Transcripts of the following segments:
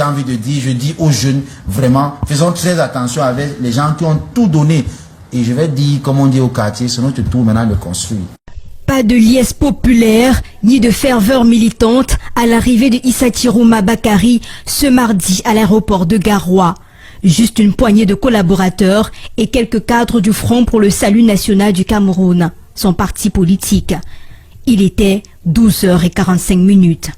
envie de dire, je dis aux jeunes, vraiment, faisons très attention avec les gens qui ont tout donné. Et je vais dire, comme on dit au quartier, c'est notre tour maintenant de construire. Pas de liesse populaire ni de ferveur militante à l'arrivée de Issa Chiroma Bakary ce mardi à l'aéroport de Garoua. Juste une poignée de collaborateurs et quelques cadres du Front pour le Salut National du Cameroun, son parti politique. Il était 12h45.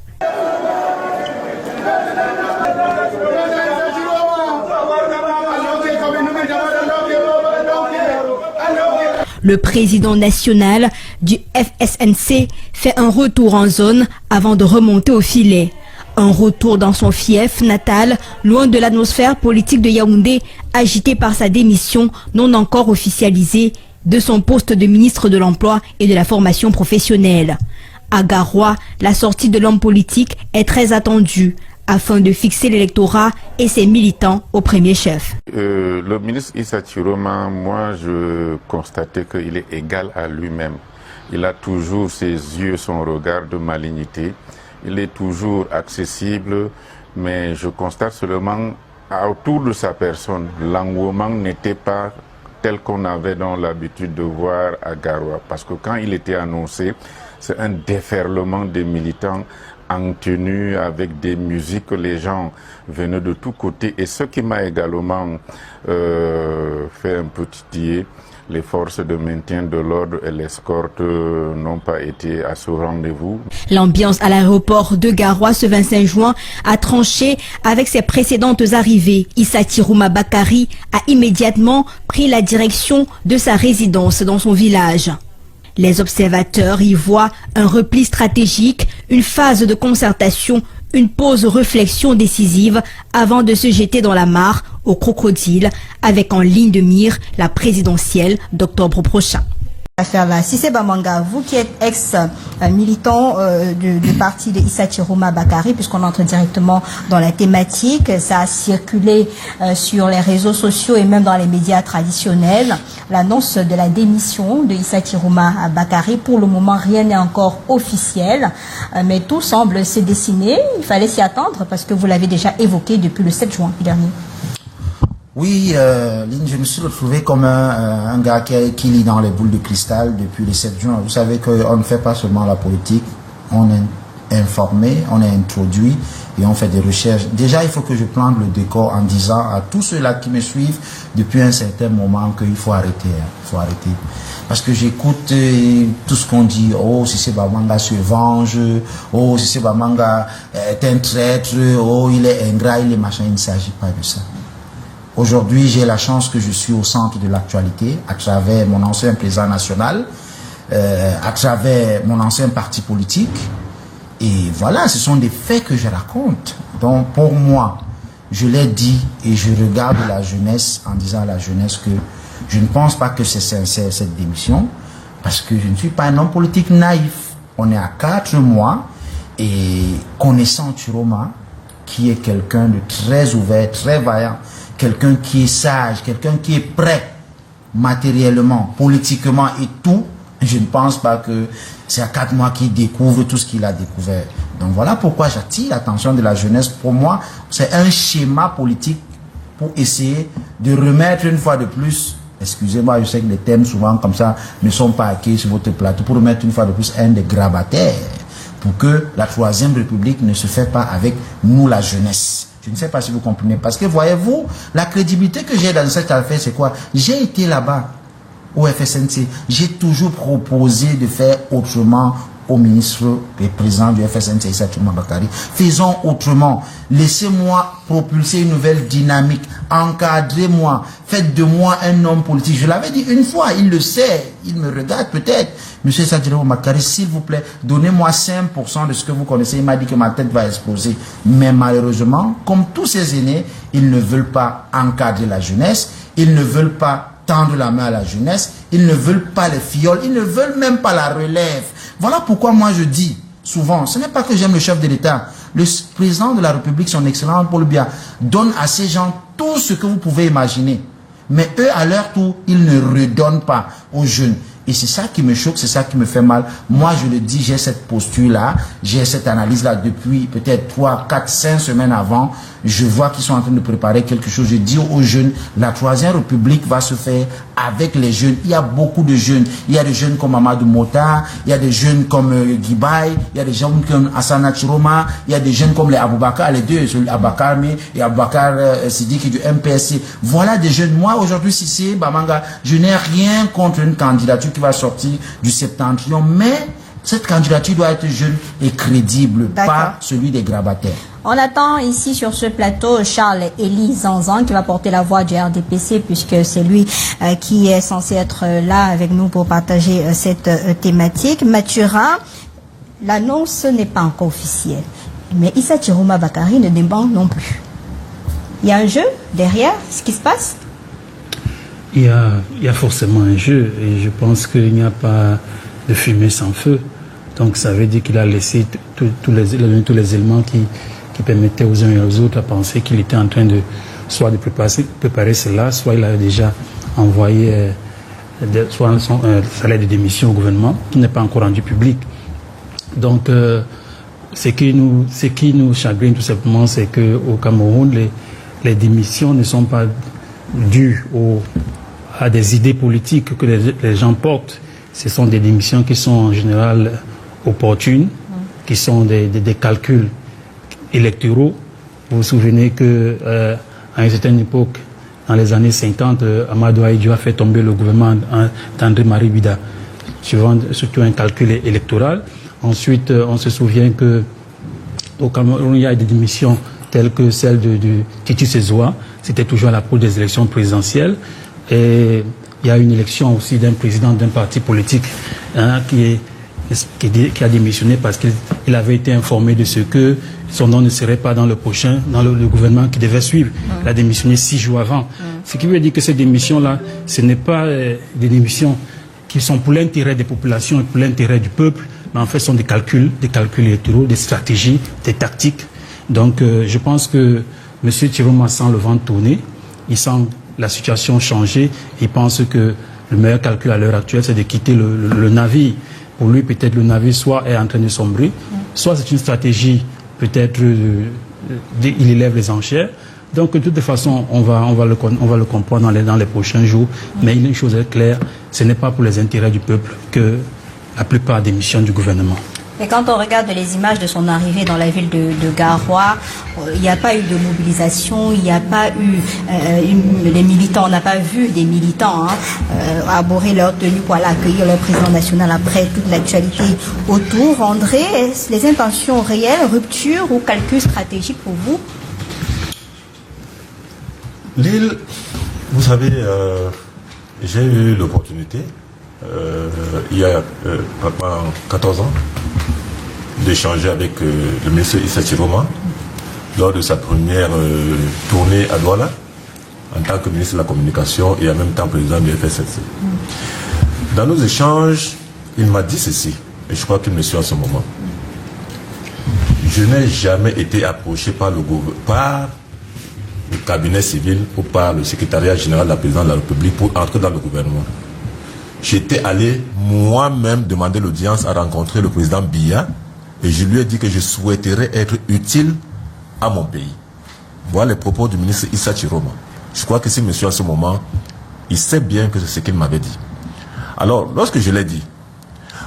Le président national du FSNC fait un retour en zone avant de remonter au filet. Un retour dans son fief natal, loin de l'atmosphère politique de Yaoundé, agitée par sa démission non encore officialisée de son poste de ministre de l'Emploi et de la formation professionnelle. À Garoua, la sortie de l'homme politique est très attendue afin de fixer l'électorat et ses militants au premier chef. Le ministre Issa Chiroma, moi je constatais qu'il est égal à lui-même. Il a toujours ses yeux, son regard de malignité. Il est toujours accessible, mais je constate seulement autour de sa personne, l'engouement n'était pas tel qu'on avait dans l'habitude de voir à Garoua. Parce que quand il était annoncé, c'est un déferlement des militants en tenue avec des musiques, les gens venaient de tous côtés. Et ce qui m'a également fait un peu titiller, les forces de maintien de l'ordre et l'escorte n'ont pas été à ce rendez-vous. L'ambiance à l'aéroport de Garoua ce 25 juin a tranché avec ses précédentes arrivées. Issa Chiroma Bakary a immédiatement pris la direction de sa résidence dans son village. Les observateurs y voient un repli stratégique, une phase de concertation, une pause réflexion décisive avant de se jeter dans la mare au crocodile avec en ligne de mire la présidentielle d'octobre prochain. Affaire-là. Cissé Bamanga, vous qui êtes ex-militant du parti de Issa Chiroma Bakary, puisqu'on entre directement dans la thématique, ça a circulé sur les réseaux sociaux et même dans les médias traditionnels, l'annonce de la démission de Issa Chiroma Bakary. Pour le moment, rien n'est encore officiel, mais tout semble se dessiner. Il fallait s'y attendre parce que vous l'avez déjà évoqué depuis le 7 juin dernier. Oui, Lynn, je me suis retrouvé comme un gars qui lit dans les boules de cristal depuis le 7 juin. Vous savez qu'on ne fait pas seulement la politique, on est informé, on est introduit et on fait des recherches. Déjà, il faut que je plante le décor en disant à tous ceux-là qui me suivent depuis un certain moment qu'il faut arrêter. Il faut arrêter. Parce que j'écoute tout ce qu'on dit. Oh, Cissé Bamanga se venge. Oh, Cissé Bamanga est un traître. Oh, il est ingrat, il est machin. Il ne s'agit pas de ça. Aujourd'hui, j'ai la chance que je suis au centre de l'actualité à travers mon ancien président national, à travers mon ancien parti politique. Et voilà, ce sont des faits que je raconte. Donc, pour moi, je l'ai dit et je regarde la jeunesse en disant à la jeunesse que je ne pense pas que c'est sincère cette démission parce que je ne suis pas un homme politique naïf. On est à 4 mois et connaissant Chiroma, qui est quelqu'un de très ouvert, très vaillant, quelqu'un qui est sage, quelqu'un qui est prêt matériellement, politiquement et tout, je ne pense pas que c'est à 4 mois qu'il découvre tout ce qu'il a découvert. Donc voilà pourquoi j'attire l'attention de la jeunesse. Pour moi, c'est un schéma politique pour essayer de remettre une fois de plus, excusez-moi, je sais que les thèmes souvent comme ça ne sont pas acquis sur votre plateau, pour remettre une fois de plus un des grabataires, pour que la Troisième République ne se fait pas avec nous, la jeunesse. Je ne sais pas si vous comprenez. Parce que voyez-vous, la crédibilité que j'ai dans cette affaire, c'est quoi? J'ai été là-bas, au FSNC. J'ai toujours proposé de faire autrement au ministre et président du FSNC, Issa Chiroma Bakary. Faisons autrement. Laissez-moi propulser une nouvelle dynamique. Encadrez-moi. Faites de moi un homme politique. Je l'avais dit une fois, il le sait. Il me regarde peut-être. Monsieur Issa Chiroma Bakary, s'il vous plaît, donnez-moi 5% de ce que vous connaissez. Il m'a dit que ma tête va exploser. Mais malheureusement, comme tous ces aînés, ils ne veulent pas encadrer la jeunesse. Ils ne veulent pas tendre la main à la jeunesse. Ils ne veulent pas les fioles. Ils ne veulent même pas la relève. Voilà pourquoi moi je dis souvent, ce n'est pas que j'aime le chef de l'État. Le président de la République, son excellent Paul Biya, donne à ces gens tout ce que vous pouvez imaginer. Mais eux, à leur tour, ils ne redonnent pas aux jeunes. Et c'est ça qui me choque, c'est ça qui me fait mal. Moi, je le dis, j'ai cette posture-là, j'ai cette analyse-là depuis peut-être 3, 4, 5 semaines avant. je vois qu'ils sont en train de préparer quelque chose. Je dis aux jeunes, la Troisième République va se faire avec les jeunes. Il y a beaucoup de jeunes. Il y a des jeunes comme Amadou Mota, il y a des jeunes comme Guibaï, il y a des jeunes comme Hassana Chiroma, il y a des jeunes comme les Aboubakar, les deux, Abakar et Aboubakar Sidiki du MPSC. Voilà des jeunes. Moi, aujourd'hui, Cissé Bamanga, je n'ai rien contre une candidature qui va sortir du Septentrion, mais cette candidature doit être jeune et crédible, pas celui des grabataires. On attend ici sur ce plateau Charles-Élie Zanzan qui va porter la voix du RDPC puisque c'est lui qui est censé être là avec nous pour partager cette thématique. Mathurin, l'annonce n'est pas encore officielle, mais Issa Chiroma Bakari ne dément non plus. Il y a un jeu derrière ce qui se passe? Il y a forcément un jeu et je pense qu'il n'y a pas de fumée sans feu. Donc ça veut dire qu'il a laissé tous les éléments qui permettaient aux uns et aux autres à penser qu'il était en train de soit de préparer cela, soit il a déjà envoyé soit son salaire de démission au gouvernement qui n'est pas encore rendu public. Donc ce qui nous chagrine tout simplement, c'est qu'au Cameroun, les démissions ne sont pas dues à des idées politiques que les gens portent. Ce sont des démissions qui sont en général opportunes, qui sont des calculs électoraux. Vous vous souvenez qu'à une certaine époque, dans les années 50, Amadou Ahidjo a fait tomber le gouvernement d'André Marie Bida, surtout un calcul électoral. Ensuite, on se souvient qu'au Cameroun, il y a des démissions telles que celle de Titu Sezoa. C'était toujours à l'approche des élections présidentielles. Et il y a une élection aussi d'un président d'un parti politique qui a démissionné parce qu'il avait été informé de ce que son nom ne serait pas dans le gouvernement qui devait suivre. Il a démissionné 6 jours avant. Ce qui veut dire que ces démissions-là, ce n'est pas des démissions qui sont pour l'intérêt des populations et pour l'intérêt du peuple, mais en fait ce sont des calculs électoraux, des stratégies, des tactiques. Donc je pense que M. Chiroma sent le vent tourner, il sent la situation changer, il pense que le meilleur calcul à l'heure actuelle, c'est de quitter le navire. Pour lui, peut-être le navire soit est en train de sombrer, soit c'est une stratégie, peut-être il élève les enchères. Donc de toute façon, on va le comprendre dans les prochains jours. Mais une chose est claire, ce n'est pas pour les intérêts du peuple que la plupart des missions du gouvernement. Et quand on regarde les images de son arrivée dans la ville de Garoua, il n'y a pas eu de mobilisation, il n'y a pas eu les militants, on n'a pas vu des militants arborer leur tenue pour aller accueillir le président national après toute l'actualité autour. André, est-ce les intentions réelles, rupture ou calcul stratégique pour vous? L'île, vous savez, j'ai eu l'opportunité, il y a 14 ans, d'échanger avec le ministre Issa Chiroma lors de sa première tournée à Douala en tant que ministre de la Communication et en même temps président du FSNC. Dans nos échanges, il m'a dit ceci, et je crois qu'il me suit en ce moment. Je n'ai jamais été approché par le cabinet civil ou par le secrétariat général de la présidence de la République pour entrer dans le gouvernement. J'étais allé moi-même demander l'audience à rencontrer le président Biya et je lui ai dit que je souhaiterais être utile à mon pays. Voilà les propos du ministre Issa Chiroma. Je crois que si monsieur en ce moment, il sait bien que c'est ce qu'il m'avait dit. Alors, lorsque je l'ai dit,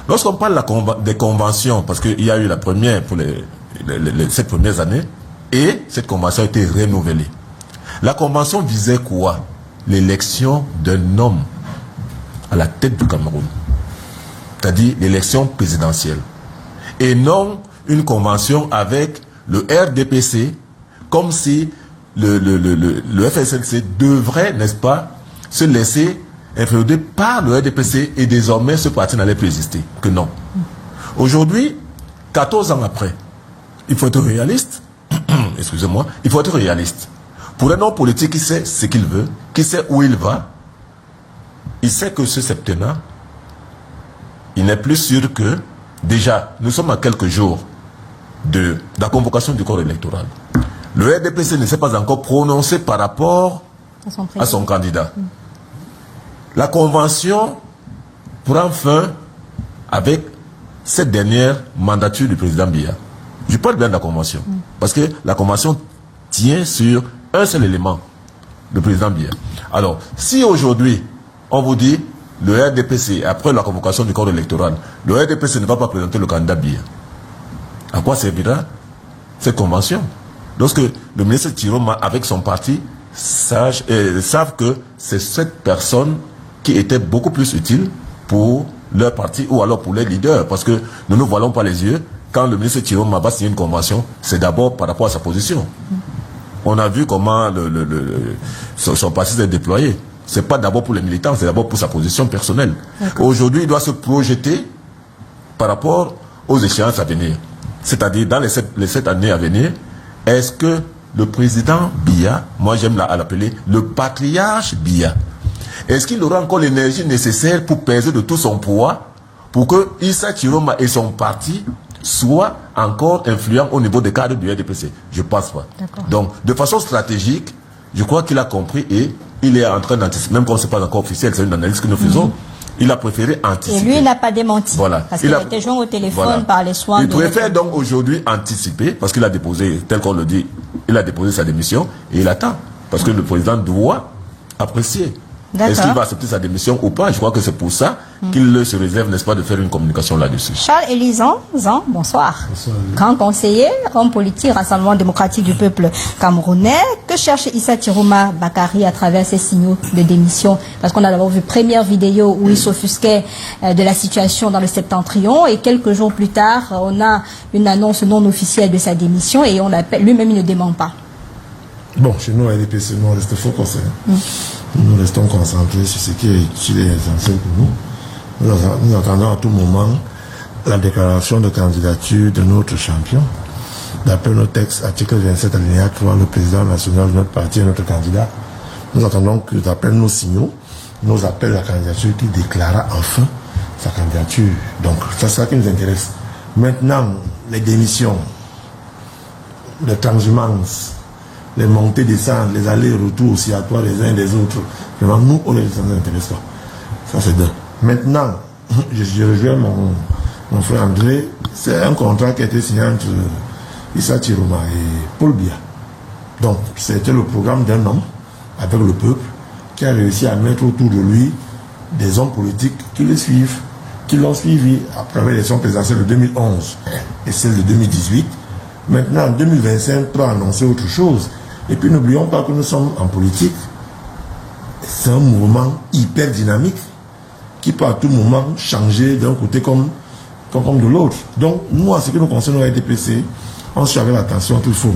lorsqu'on parle des conventions, parce qu'il y a eu la première pour les 7 premières années, et cette convention a été renouvelée. La convention visait quoi? L'élection d'un homme à la tête du Cameroun, c'est-à-dire l'élection présidentielle, et non une convention avec le RDPC, comme si le FSNC devrait, n'est-ce pas, se laisser inféoder par le RDPC et désormais ce parti n'allait plus exister. Que non. Aujourd'hui, 14 ans après, il faut être réaliste, excusez-moi, il faut être réaliste. Pour un homme politique qui sait ce qu'il veut, qui sait où il va, il sait que ce septennat, il n'est plus sûr que, déjà, nous sommes à quelques jours de la convocation du corps électoral. Le RDPC ne s'est pas encore prononcé par rapport à son candidat. La convention prend fin avec cette dernière mandature du président Biya. Je parle bien de la convention, parce que la convention tient sur un seul élément, le président Biya. Alors, si aujourd'hui, on vous dit, le RDPC, après la convocation du corps électoral, le RDPC ne va pas présenter le candidat Biya, à quoi servira cette convention? Lorsque le ministre Chiroma, avec son parti, savent que c'est cette personne qui était beaucoup plus utile pour leur parti ou alors pour les leaders, parce que nous ne voilons pas les yeux. Quand le ministre Chiroma va signer une convention, c'est d'abord par rapport à sa position. On a vu comment son parti s'est déployé. C'est pas d'abord pour les militants, c'est d'abord pour sa position personnelle. Aujourd'hui, il doit se projeter par rapport aux échéances à venir. C'est-à-dire, dans les 7 années à venir, est-ce que le président Biya, moi j'aime à l'appeler le patriarche Biya, est-ce qu'il aura encore l'énergie nécessaire pour peser de tout son poids pour que Issa Chiroma et son parti soient encore influents au niveau des cadres du RDPC? Je ne pense pas. Donc, de façon stratégique, je crois qu'il a compris et il est en train d'anticiper, même quand ce n'est pas encore officiel, c'est une analyse que nous faisons. Il a préféré anticiper. Et lui, il n'a pas démenti. Voilà. Parce qu'il a été joint au téléphone par les soins. Il préfère donc aujourd'hui anticiper, parce qu'il a déposé, tel qu'on le dit, il a déposé sa démission et il attend. Parce que le président doit apprécier. Est-ce qu'il va accepter sa démission ou pas? Je crois que c'est pour ça qu'il se réserve, n'est-ce pas, de faire une communication là-dessus. Charles Élisant, bonsoir. Bonsoir. Grand conseiller, homme politique, Rassemblement démocratique du peuple camerounais. Que cherche Issa Chiroma Bakary à travers ces signaux de démission? Parce qu'on a d'abord vu première vidéo où il s'offusquait de la situation dans le Septentrion et quelques jours plus tard, on a une annonce non officielle de sa démission et on appelle, lui-même il ne dément pas. Bon, chez nous, à l'EDPC, nous, on reste focus. Nous restons concentrés sur ce qui est essentiel pour nous. Nous attendons à tout moment la déclaration de candidature de notre champion. D'après nos textes, article 27 alinéa 3, le président national de notre parti est notre candidat. Nous attendons que, d'après nos signaux, nous appelle la candidature qui déclara enfin sa candidature. Donc, c'est ça qui nous intéresse. Maintenant, les démissions, les transhumances, les montées, descentes, les allers-retours oscillatoires les uns des autres. Vraiment, nous, on ne les intéresse pas. Ça, c'est deux. Maintenant, je rejoins mon frère André. C'est un contrat qui a été signé entre Issa Chiroma et Paul Biya. Donc, c'était le programme d'un homme, avec le peuple, qui a réussi à mettre autour de lui des hommes politiques qui le suivent, qui l'ont suivi après l'élection présidentielle de 2011 et celle de 2018. Maintenant, en 2025, pour annoncer autre chose. Et puis n'oublions pas que nous sommes en politique. C'est un mouvement hyper dynamique qui peut à tout moment changer d'un côté comme de l'autre. Donc, nous, en ce qui nous concerne au RDPC, on suit avec attention qu'il faut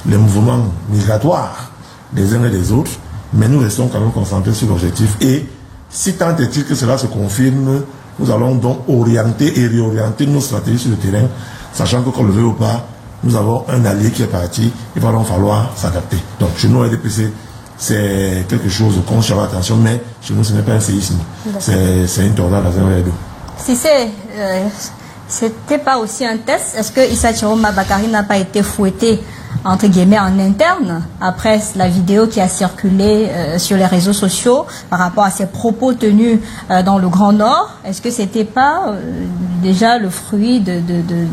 les mouvements migratoires des uns et des autres, mais nous restons quand même concentrés sur l'objectif. Et si tant est-il que cela se confirme, nous allons donc orienter et réorienter nos stratégies sur le terrain, sachant que, qu'on le veut ou pas, nous avons un allié qui est parti, il va donc falloir s'adapter. Donc chez nous, RDPC, c'est quelque chose qu'on suit avec attention, mais chez nous, ce n'est pas un séisme. C'est une tornade dans un verre d'eau. Si c'était pas aussi un test, est-ce que Issa Chiroma Bakary n'a pas été fouetté entre guillemets en interne après la vidéo qui a circulé sur les réseaux sociaux par rapport à ses propos tenus dans le Grand Nord? Est-ce que c'était pas déjà le fruit de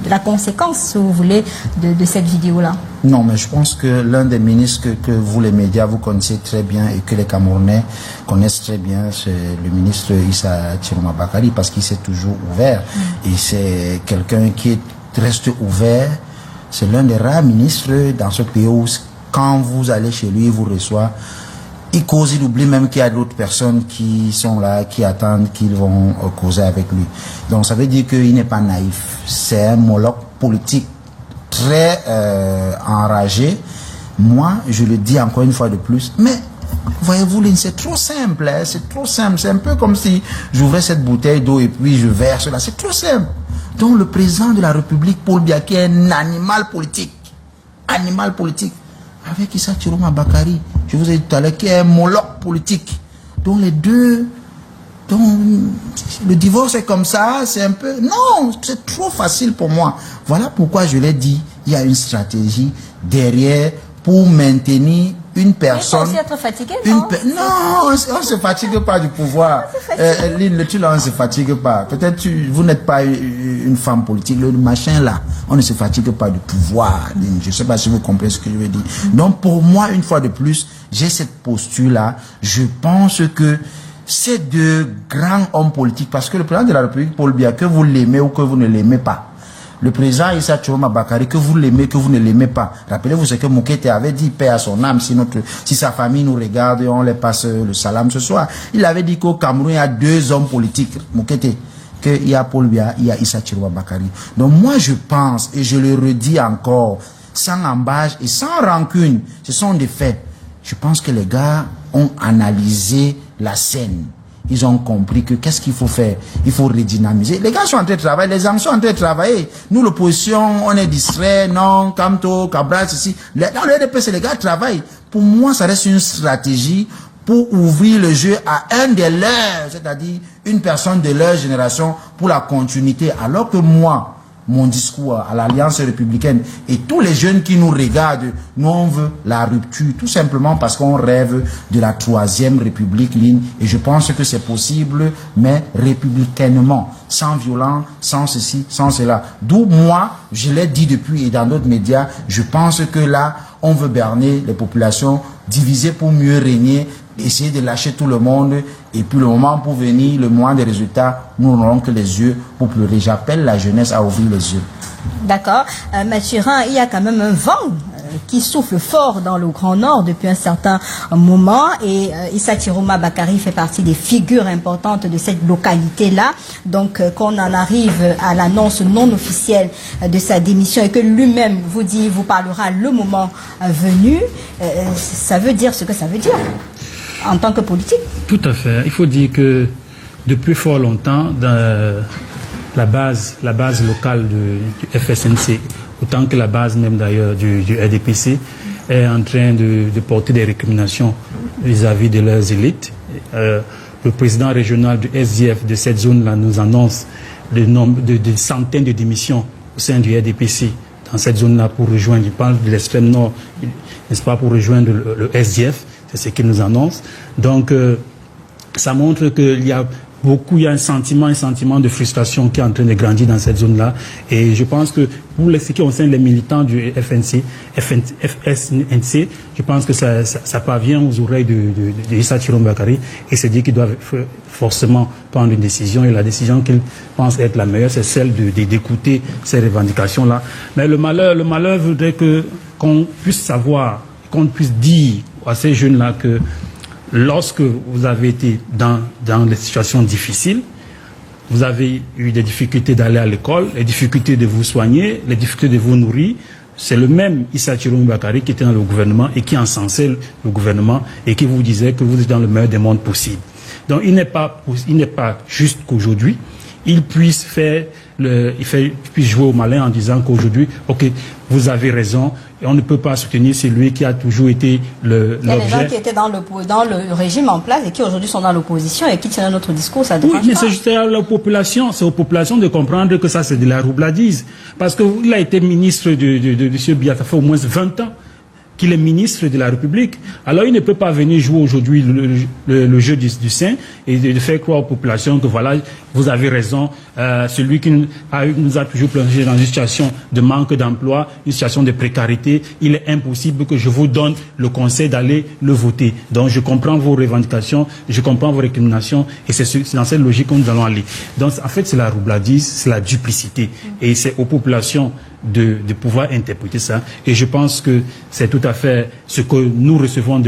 la conséquence, si vous voulez, de cette vidéo-là? Non, mais je pense que l'un des ministres que vous, les médias, vous connaissez très bien et que les Camerounais connaissent très bien, c'est le ministre Issa Chiroma Bakary, parce qu'il s'est toujours ouvert. Et c'est quelqu'un qui reste ouvert. C'est l'un des rares ministres dans ce pays où, quand vous allez chez lui, il vous reçoit. Il cause, il oublie même qu'il y a d'autres personnes qui sont là, qui attendent qu'ils vont causer avec lui. Donc ça veut dire qu'il n'est pas naïf. C'est un Moloch politique très enragé. Moi, je le dis encore une fois de plus, mais voyez-vous, c'est trop simple, hein, c'est trop simple. C'est un peu comme si j'ouvrais cette bouteille d'eau et puis je verse là. C'est trop simple. Donc le président de la République, Paul Biya, qui est un animal politique, avec Issa Chiroma Bakary, je vous ai dit tout à l'heure, qui est un Moloch politique. Donc les deux, donc le divorce est comme ça, c'est un peu, non, c'est trop facile pour moi. Voilà pourquoi je l'ai dit, il y a une stratégie derrière pour maintenir une personne... Il faut aussi être fatigué, non? Non, on ne se fatigue pas du pouvoir. Lynn, on ne se fatigue pas. Peut-être vous n'êtes pas une femme politique, le machin là, on ne se fatigue pas du pouvoir. Lynn. Je ne sais pas si vous comprenez ce que je veux dire. Donc pour moi, une fois de plus, j'ai cette posture-là. Je pense que ces deux grands hommes politiques, parce que le président de la République, Paul Biya, que vous l'aimez ou que vous ne l'aimez pas, le président Issa Chiroma Bakary, que vous l'aimez, que vous ne l'aimez pas. Rappelez-vous ce que Moukete avait dit, paix à son âme, si sa famille nous regarde, on les passe le salam ce soir. Il avait dit qu'au Cameroun, il y a deux hommes politiques, Moukete, qu'il y a Paul Biya, il y a Issa Chiroma Bakary. Donc moi je pense, et je le redis encore, sans embâche et sans rancune, ce sont des faits. Je pense que les gars ont analysé la scène. Ils ont compris que qu'est-ce qu'il faut faire? Il faut redynamiser. Les gars sont en train de travailler, les gens sont en train de travailler. Nous, l'opposition, on est distrait, non, Kamto, Cabral, ceci. Dans le RDPC, les gars travaillent. Pour moi, ça reste une stratégie pour ouvrir le jeu à un des leurs, c'est-à-dire une personne de leur génération pour la continuité. Alors que moi, mon discours à l'Alliance républicaine et tous les jeunes qui nous regardent, nous on veut la rupture, tout simplement parce qu'on rêve de la 3e République, et je pense que c'est possible, mais républicainement, sans violence, sans ceci, sans cela. D'où moi, je l'ai dit depuis et dans d'autres médias, je pense que là, on veut berner les populations, diviser pour mieux régner, essayer de lâcher tout le monde, et puis le moment pour venir, le moment des résultats, nous n'aurons que les yeux pour pleurer. J'appelle la jeunesse à ouvrir les yeux. D'accord. Mathurin, il y a quand même un vent qui souffle fort dans le Grand Nord depuis un certain moment, et Issa Chiroma Bakary fait partie des figures importantes de cette localité-là. Donc qu'on en arrive à l'annonce non officielle de sa démission et que lui-même vous parlera le moment venu, ça veut dire ce que ça veut dire en tant que politique. Tout à fait. Il faut dire que depuis fort longtemps, dans la base locale du FSNC, autant que la base même d'ailleurs du RDPC, est en train de porter des récriminations vis-à-vis de leurs élites. Le président régional du SDF de cette zone-là nous annonce des centaines de démissions au sein du RDPC dans cette zone-là pour rejoindre, il parle de l'extrême nord, n'est-ce pas, pour rejoindre le SDF. C'est ce qu'il nous annonce. Donc, ça montre qu'il y a un sentiment de frustration qui est en train de grandir dans cette zone-là. Et je pense que pour ce qui concerne les militants du FSNC, je pense que ça parvient aux oreilles de Issa Chiroma Bakary et se dit qu'ils doivent forcément prendre une décision. Et la décision qu'ils pensent être la meilleure, c'est celle d'écouter ces revendications-là. Mais le malheur voudrait qu'on puisse savoir, qu'on puisse dire à ces jeunes-là que lorsque vous avez été dans des situations difficiles, vous avez eu des difficultés d'aller à l'école, les difficultés de vous soigner, les difficultés de vous nourrir, c'est le même Issa Chiroma Bakary qui était dans le gouvernement et qui encensait le gouvernement et qui vous disait que vous êtes dans le meilleur des mondes possibles. Donc il n'est pas juste qu'aujourd'hui, il puisse jouer au malin en disant qu'aujourd'hui, ok, vous avez raison, et on ne peut pas soutenir celui qui a toujours été l'objet. Il y a des gens qui étaient dans le régime en place et qui aujourd'hui sont dans l'opposition et qui tiennent un autre discours, ça dérange pas. Oui, mais c'est juste à la population, c'est aux populations de comprendre que ça c'est de la roubladise. Parce qu'il a été ministre de M. Biya, ça fait au moins 20 ans qu'il est ministre de la République. Alors il ne peut pas venir jouer aujourd'hui le jeu du sein et de faire croire aux populations que voilà, vous avez raison, celui qui nous a toujours plongé dans une situation de manque d'emploi, une situation de précarité, il est impossible que je vous donne le conseil d'aller le voter. Donc je comprends vos revendications, je comprends vos récriminations et c'est dans cette logique que nous allons aller. Donc en fait c'est la roubladise, c'est la duplicité et c'est aux populations de pouvoir interpréter ça. Et je pense que c'est tout à fait ce que nous recevons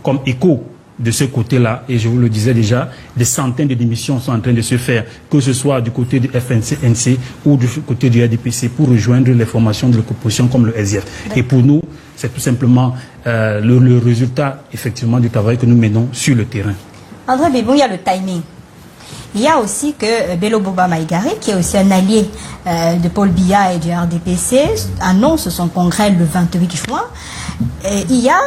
comme écho de ce côté-là. Et je vous le disais déjà, des centaines de démissions sont en train de se faire, que ce soit du côté du FNC ou du côté du RDPC pour rejoindre les formations de l'opposition comme le SDF. Et pour nous, c'est tout simplement le résultat effectivement du travail que nous menons sur le terrain. André Bébon, il y a le timing. Il y a aussi que Bello Boba Maïgari, qui est aussi un allié de Paul Biya et du RDPC, annonce son congrès le 28 juin. Et il y a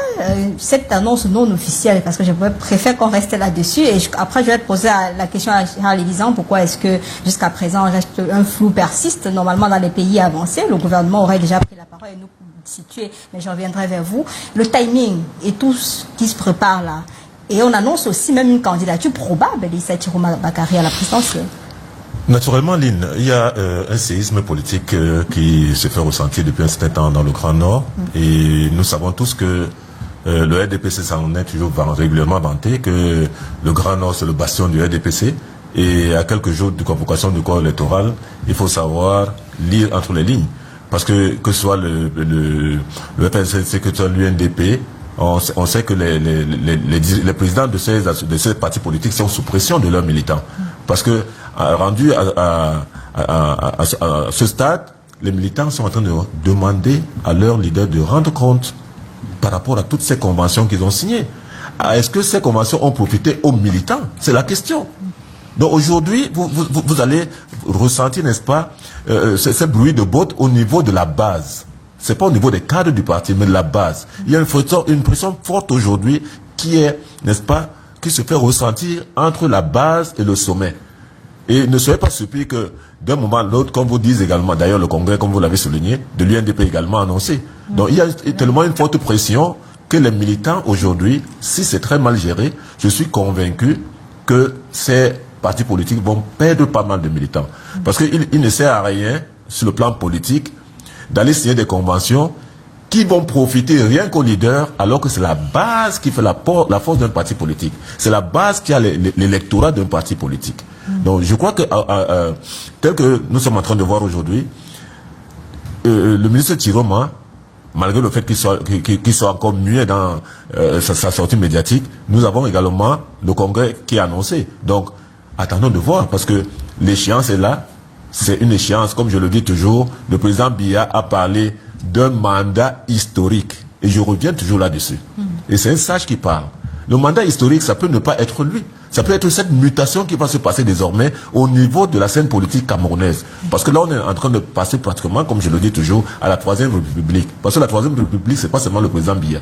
cette annonce non officielle, parce que je préfère qu'on reste là-dessus. Et après, je vais te poser la question à Charles Elisant, pourquoi est-ce que jusqu'à présent un flou persiste? Normalement, dans les pays avancés, le gouvernement aurait déjà pris la parole et nous situé, mais je reviendrai vers vous. Le timing et tout ce qui se prépare là. Et on annonce aussi même une candidature probable d'Issa Chiroma Bakary à la présidentielle. Naturellement, Lynn, il y a un séisme politique qui se fait ressentir depuis un certain temps dans le Grand Nord. Et nous savons tous que le RDPC s'en est toujours régulièrement vanté, que le Grand Nord, c'est le bastion du RDPC. Et à quelques jours de convocation du corps électoral, il faut savoir lire entre les lignes. Parce que ce soit le FNC que l'UNDP, on sait que les présidents de ces partis politiques sont sous pression de leurs militants. Parce que, rendu à ce stade, les militants sont en train de demander à leurs leaders de rendre compte par rapport à toutes ces conventions qu'ils ont signées. Est-ce que ces conventions ont profité aux militants? C'est la question. Donc aujourd'hui, vous allez ressentir, n'est-ce pas, ce bruit de botte au niveau de la base. C'est pas au niveau des cadres du parti, mais de la base. Il y a une pression forte aujourd'hui qui est, n'est-ce pas, qui se fait ressentir entre la base et le sommet. Et ne soyez pas surpris que d'un moment à l'autre, comme vous dites également, d'ailleurs le Congrès, comme vous l'avez souligné, de l'UNDP également annoncé. Donc il y a tellement une forte pression que les militants aujourd'hui, si c'est très mal géré, je suis convaincu que ces partis politiques vont perdre pas mal de militants. Parce qu'il ne sert à rien, sur le plan politique, d'aller signer des conventions qui vont profiter rien qu'aux leaders, alors que c'est la base qui fait la force d'un parti politique. C'est la base qui a l'électorat d'un parti politique. Donc je crois que, tel que nous sommes en train de voir aujourd'hui, le ministre Chiroma, malgré le fait qu'il soit encore muet dans sa sortie médiatique, nous avons également le Congrès qui est annoncé. Donc, attendons de voir, parce que l'échéance est là. C'est une échéance, comme je le dis toujours, le président Biya a parlé d'un mandat historique. Et je reviens toujours là-dessus. Et c'est un sage qui parle. Le mandat historique, ça peut ne pas être lui. Ça peut être cette mutation qui va se passer désormais au niveau de la scène politique camerounaise. Parce que là, on est en train de passer pratiquement, comme je le dis toujours, à la Troisième République. Parce que la Troisième République, c'est pas seulement le président Biya.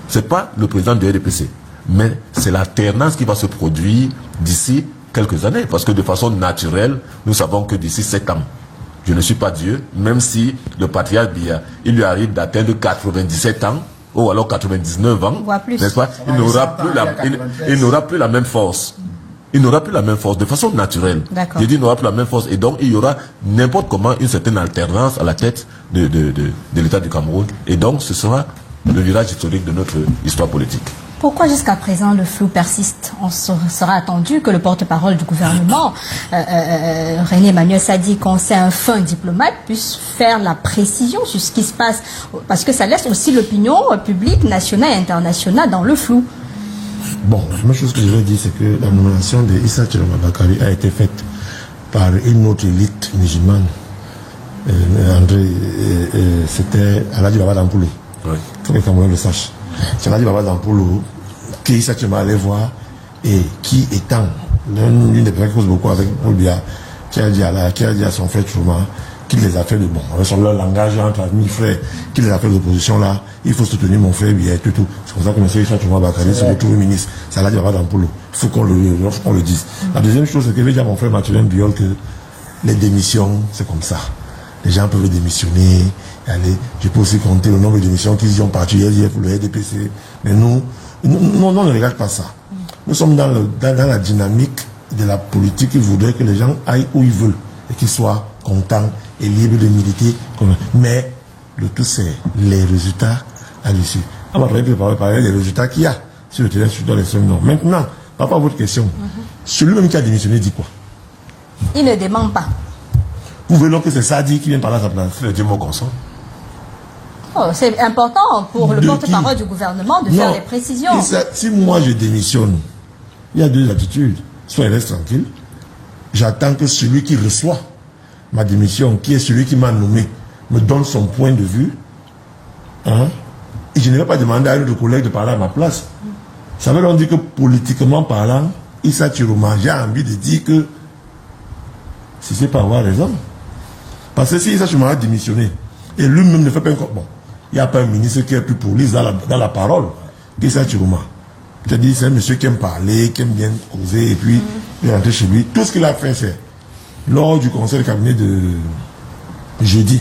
C'est pas le président du RDPC. Mais c'est l'alternance qui va se produire d'ici quelques années. Parce que de façon naturelle, nous savons que d'ici 7 ans, je ne suis pas Dieu, même si le patriarche Biya, il lui arrive d'atteindre 97 ans, ou alors 99 ans, n'est-ce pas? Il n'aura plus la même force. Il n'aura plus la même force de façon naturelle. Je dis il n'aura plus la même force. Et donc, il y aura n'importe comment une certaine alternance à la tête de l'État du Cameroun. Et donc, ce sera le virage historique de notre histoire politique. Pourquoi jusqu'à présent le flou persiste? On sera attendu que le porte-parole du gouvernement, René Emmanuel Sadi, conseil un fin diplomate, puisse faire la précision sur ce qui se passe. Parce que ça laisse aussi l'opinion publique nationale et internationale dans le flou. Bon, la première chose que je veux dire, c'est que la nomination de Issa Chiroma Bakary a été faite par une autre élite musulmane. C'était Alhaji Baba Dampoulou. Il faut que les Camerounais le sachent. C'est Alhaji Baba Dampoulou qui Issa Chiroma allait voir et qui étant l'une des personnes qui cause beaucoup avec Paul Biya, qui a dit à son frère Chiroma qu'il les a fait de bon, avec leur langage entre amis frères, qu'il les a fait d'opposition là, il faut soutenir mon frère Biya et tout. C'est pour ça que M. Issa Chiroma Bakary se retrouve ministre. C'est Alhaji Baba Dampoulou. Il faut qu'on le dise. La deuxième chose, c'est que je vais dire à mon frère Mathurin Biol que les démissions, c'est comme ça. Les gens peuvent démissionner. Allez, je peux aussi compter le nombre de démissions qu'ils y ont parti hier pour le RDPC. Mais nous, on ne regarde pas ça. Nous sommes dans la dynamique de la politique qui voudrait que les gens aillent où ils veulent et qu'ils soient contents et libres de militer. Mais le tout, c'est les résultats à l'issue. On va parler des résultats qu'il y a sur le terrain, sur les semaines. Maintenant, par rapport à votre question, celui-même qui a démissionné dit quoi? Il ne demande pas. Vous voulez donc que c'est Sadi qui vient parler à sa place? Le Dieu mon consent. Oh, c'est important pour le porte-parole du gouvernement de faire des précisions. Si moi je démissionne, il y a deux attitudes. Soit il reste tranquille, j'attends que celui qui reçoit ma démission, qui est celui qui m'a nommé, me donne son point de vue. Hein? Et je ne vais pas demander à un autre collègue de parler à ma place. Ça veut donc dire que politiquement parlant, Issa Chiroma, j'ai envie de dire que si c'est pas avoir raison. Parce que si Issa Chiroma a démissionné, et lui-même ne fait pas encore. Bon, il n'y a pas un ministre qui est plus poli dans la parole qu'Issa Chiroma. C'est-à-dire, c'est un monsieur qui aime parler, qui aime bien causer, et puis il est rentré chez lui. Tout ce qu'il a fait, c'est lors du conseil de cabinet de jeudi.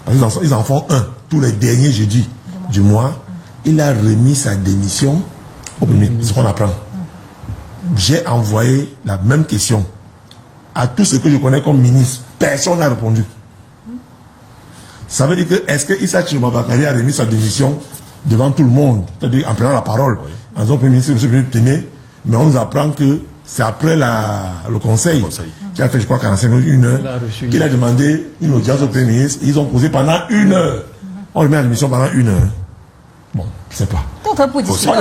Parce qu'ils en font un. tous les derniers jeudis du mois, il a remis sa démission au premier ministre. C'est ce qu'on apprend. J'ai envoyé la même question à tous ceux que je connais comme ministre. Personne n'a répondu. Ça veut dire que, est-ce que Issa Chiroma Bakary a remis sa démission devant tout le monde, c'est-à-dire en prenant la parole, en disant Premier ministre, monsieur le Premier, mais on nous apprend que c'est après le conseil qui a fait, je crois, 45 minutes, 1 heure, qu'il a demandé une audience au Premier ministre. Ils ont posé pendant 1 heure. On remet la démission pendant 1 heure. Bon, je ne sais pas. Pour discuter,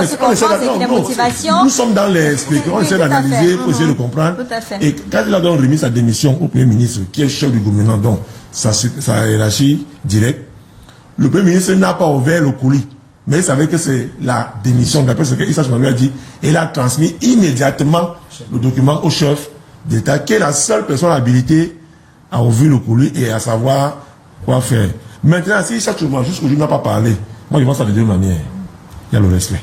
nous sommes dans les explications, on essaie d'analyser pour essayer de comprendre. Et quand il a donc remis sa démission au Premier ministre, qui est chef du gouvernement, donc sa hiérarchie directe, le Premier ministre n'a pas ouvert le colis. Mais il savait que c'est la démission, d'après ce que Issa Chiroma a dit, il a transmis immédiatement le document au chef d'État, qui est la seule personne habilitée à ouvrir le colis et à savoir quoi faire. Maintenant, si Issa Chiroma jusqu'aujourd'hui n'a pas parlé, moi je pense à de deux manières. Il y a le respect.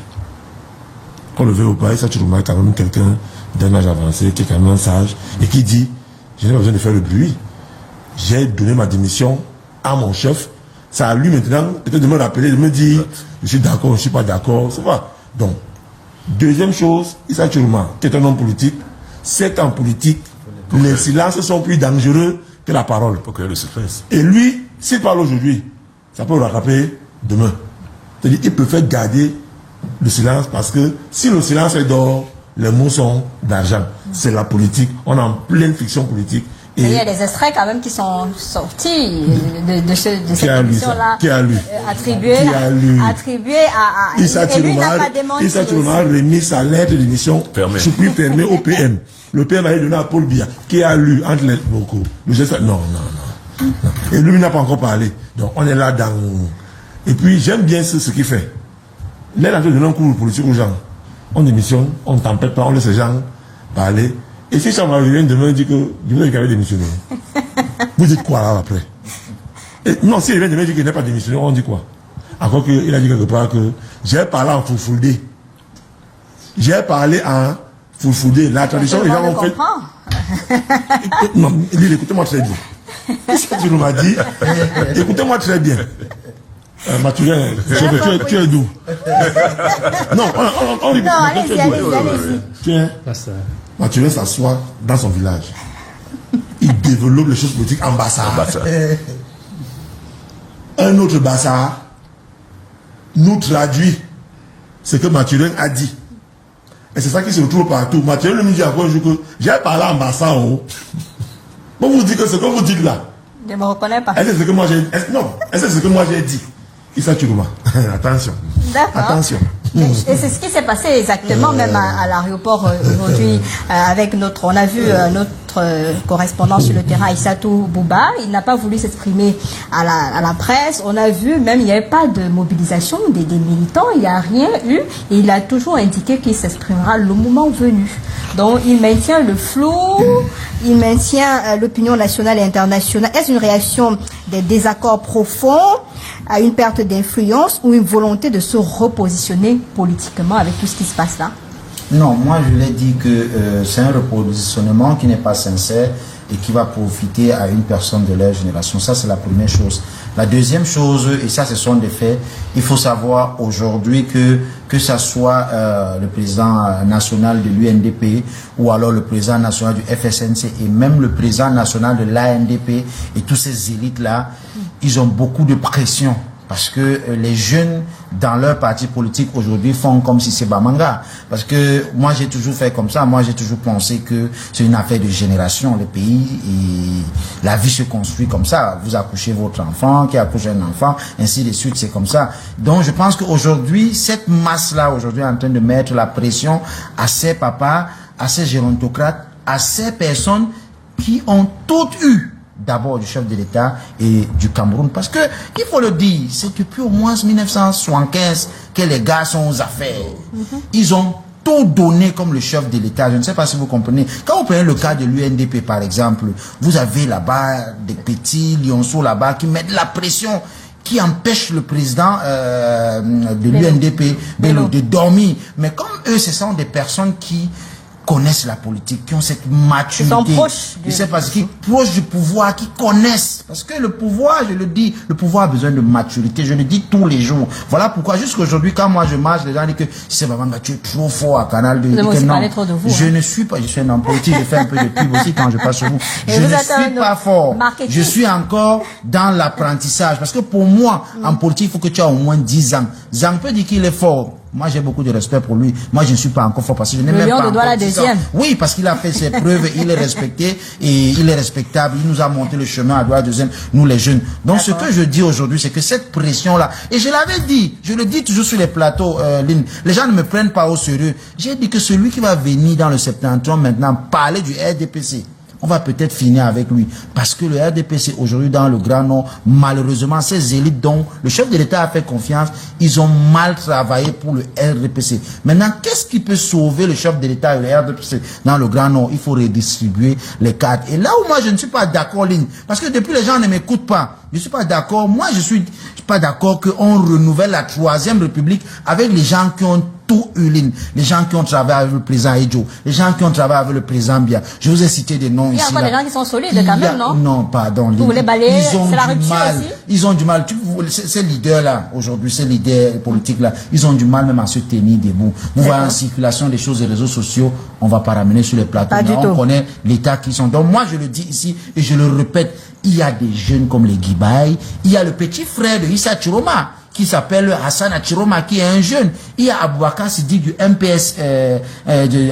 Qu'on le veut ou pas, Issa Chiroma est quand même quelqu'un d'un âge avancé, qui est quand même sage, et qui dit, je n'ai pas besoin de faire le bruit. J'ai donné ma démission à mon chef. Ça a lui maintenant peut-être de me rappeler, de me dire je suis d'accord, je ne suis pas d'accord, c'est pas. Donc, deuxième chose, Issa Chiroma, qui est un homme politique, c'est qu'en politique, les silences sont plus dangereux que la parole. Pour créer le stress. Et lui, s'il parle aujourd'hui, ça peut le rattraper demain. C'est-à-dire qu'il peut faire garder le silence parce que si le silence est d'or, les mots sont d'argent. C'est la politique. On est en pleine fiction politique. Et il y a des extraits quand même qui sont sortis de cette émission-là. Qui a lu? Attribué à Issa Chiroma a remis sa lettre d'émission supplie fermée au PM. Le PM a donné à Paul Biya, qui a lu entre les beaucoup. Non. Et lui n'a pas encore parlé. Donc on est là dans... Et puis j'aime bien ce qu'il fait. Là, il a donné un cours politique aux gens. On démissionne, on ne tempête pas, on laisse les gens parler. Et si ça vient demain dit que vous avez démissionné, vous dites quoi là après? Non, si il vient demain dire qu'il n'est pas démissionné, on dit quoi? Encore qu'il a dit quelque part que j'ai parlé en fulfulde. J'ai parlé en fulfulde. La tradition, les gens ont fait. Non, écoutez-moi très bien. Tu nous m'as dit, écoutez-moi très bien. Mathurin, tu es d'où? Non, on dit allez-y. Tiens. Mathurin s'assoit dans son village. Il développe les choses politiques en Bassa. Un autre Bassa nous traduit ce que Mathurin a dit. Et c'est ça qui se retrouve partout. Mathurin nous dit encore un jour que j'ai parlé en Bassa. Bon, vous dites que ce que vous dites là. Je ne me reconnais pas. Est-ce que c'est ce que moi j'ai dit? Non, est-ce que c'est ce que moi j'ai dit? Issa Chiroma. Attention. D'accord. Attention. Et c'est ce qui s'est passé exactement même à l'aéroport aujourd'hui avec on a vu notre correspondant sur le terrain, Issatou Bouba. Il n'a pas voulu s'exprimer à la presse. On a vu même il n'y avait pas de mobilisation des militants, il n'y a rien eu. Et il a toujours indiqué qu'il s'exprimera le moment venu. Donc il maintient le flou, il maintient l'opinion nationale et internationale. Est-ce une réaction des désaccords profonds, à une perte d'influence ou une volonté de se repositionner politiquement avec tout ce qui se passe là? Non, moi je l'ai dit que c'est un repositionnement qui n'est pas sincère et qui va profiter à une personne de leur génération. Ça, c'est la première chose. La deuxième chose, et ça, ce sont des faits, il faut savoir aujourd'hui que ça soit le président national de l'UNDP ou alors le président national du FSNC et même le président national de l'ANDP et tous ces élites-là, ils ont beaucoup de pression. Parce que les jeunes dans leur parti politique aujourd'hui font comme si c'est Bamanga. Parce que moi j'ai toujours fait comme ça, moi j'ai toujours pensé que c'est une affaire de génération, le pays, et la vie se construit comme ça. Vous accouchez votre enfant, qui accouche un enfant, ainsi de suite, c'est comme ça. Donc je pense qu'aujourd'hui, cette masse-là, aujourd'hui est en train de mettre la pression à ces papas, à ces gérontocrates, à ces personnes qui ont toutes eu d'abord du chef de l'État et du Cameroun, parce que il faut le dire, c'est depuis au moins 1975 que les gars sont aux affaires. Ils ont tout donné comme le chef de l'État. Je ne sais pas si vous comprenez. Quand vous prenez le cas de l'UNDP par exemple, vous avez là-bas des petits lionceaux là-bas qui mettent la pression, qui empêche le président de l'UNDP de dormir. Mais comme eux, ce sont des personnes qui connaissent la politique, qui ont cette maturité. Ils sont proches. Je sais pas, qui proches du pouvoir, qui connaissent. Parce que le pouvoir, je le dis, le pouvoir a besoin de maturité. Je le dis tous les jours. Voilà pourquoi, jusqu'aujourd'hui, quand moi je marche, les gens disent que c'est Babanga, tu es trop fort à Canal 2. Je ne suis pas, je suis un homme politique, je fais un peu de pub aussi quand je passe sur vous. Je ne suis pas fort. Je suis encore dans l'apprentissage. Parce que pour moi, en politique, il faut que tu aies au moins 10 ans. Zang peut dire qu'il est fort. Moi, j'ai beaucoup de respect pour lui. Moi, je ne suis pas encore fort parce que je n'ai même pas encore la deuxième. Oui, parce qu'il a fait ses preuves, il est respecté et il est respectable. Il nous a monté le chemin à droite, deuxième, nous les jeunes. Donc, ce que je dis aujourd'hui, c'est que cette pression-là, et je l'avais dit, je le dis toujours sur les plateaux, Lynn, les gens ne me prennent pas au sérieux. J'ai dit que celui qui va venir dans le septentrion maintenant parler du RDPC, on va peut-être finir avec lui. Parce que le RDPC, aujourd'hui, dans le Grand Nord, malheureusement, ces élites dont le chef de l'État a fait confiance, ils ont mal travaillé pour le RDPC. Maintenant, qu'est-ce qui peut sauver le chef de l'État et le RDPC dans le Grand Nord? Il faut redistribuer les cadres. Et là où moi, je ne suis pas d'accord, Lynn, parce que depuis, les gens ne m'écoutent pas. Je ne suis pas d'accord. Moi, je suis pas d'accord qu'on renouvelle la 3e République avec les gens qui ont tout eu, Lynn. Les gens qui ont travaillé avec le président Edjo, les gens qui ont travaillé avec le président Bia. Je vous ai cité des noms ici. Il y a encore des gens qui sont solides quand même, non? Non, pardon, Lynn. Vous voulez balayer, ils ont c'est la du rupture mal. aussi? Ils ont du mal. Ces leaders-là, aujourd'hui, ces leaders politiques-là, ils ont du mal même à se tenir debout. Vous voyez en circulation des choses des réseaux sociaux, on va pas ramener sur les plateaux. Mais on connaît l'état qui sont. Donc moi, je le dis ici et je le répète, il y a des jeunes comme les Guibaï, il y a le petit frère de Issa Chiroma, qui s'appelle Hassan Achiroma, qui est un jeune. Il y a Aboubakar Siddiq du MPS,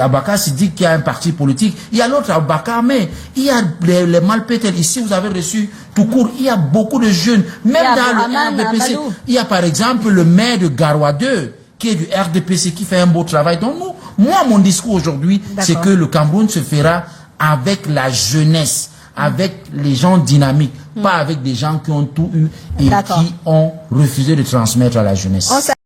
Aboubakar Siddiq qui a un parti politique. Il y a l'autre Aboubakar, mais il y a les Malpétel. Ici, vous avez reçu tout court. Il y a beaucoup de jeunes. Même dans le RDPC. Il y a par exemple le maire de Garoua 2, qui est du RDPC, qui fait un beau travail. Donc moi, mon discours aujourd'hui, c'est que le Cameroun se fera avec la jeunesse, avec les gens dynamiques, pas avec des gens qui ont tout eu et qui ont refusé de transmettre à la jeunesse.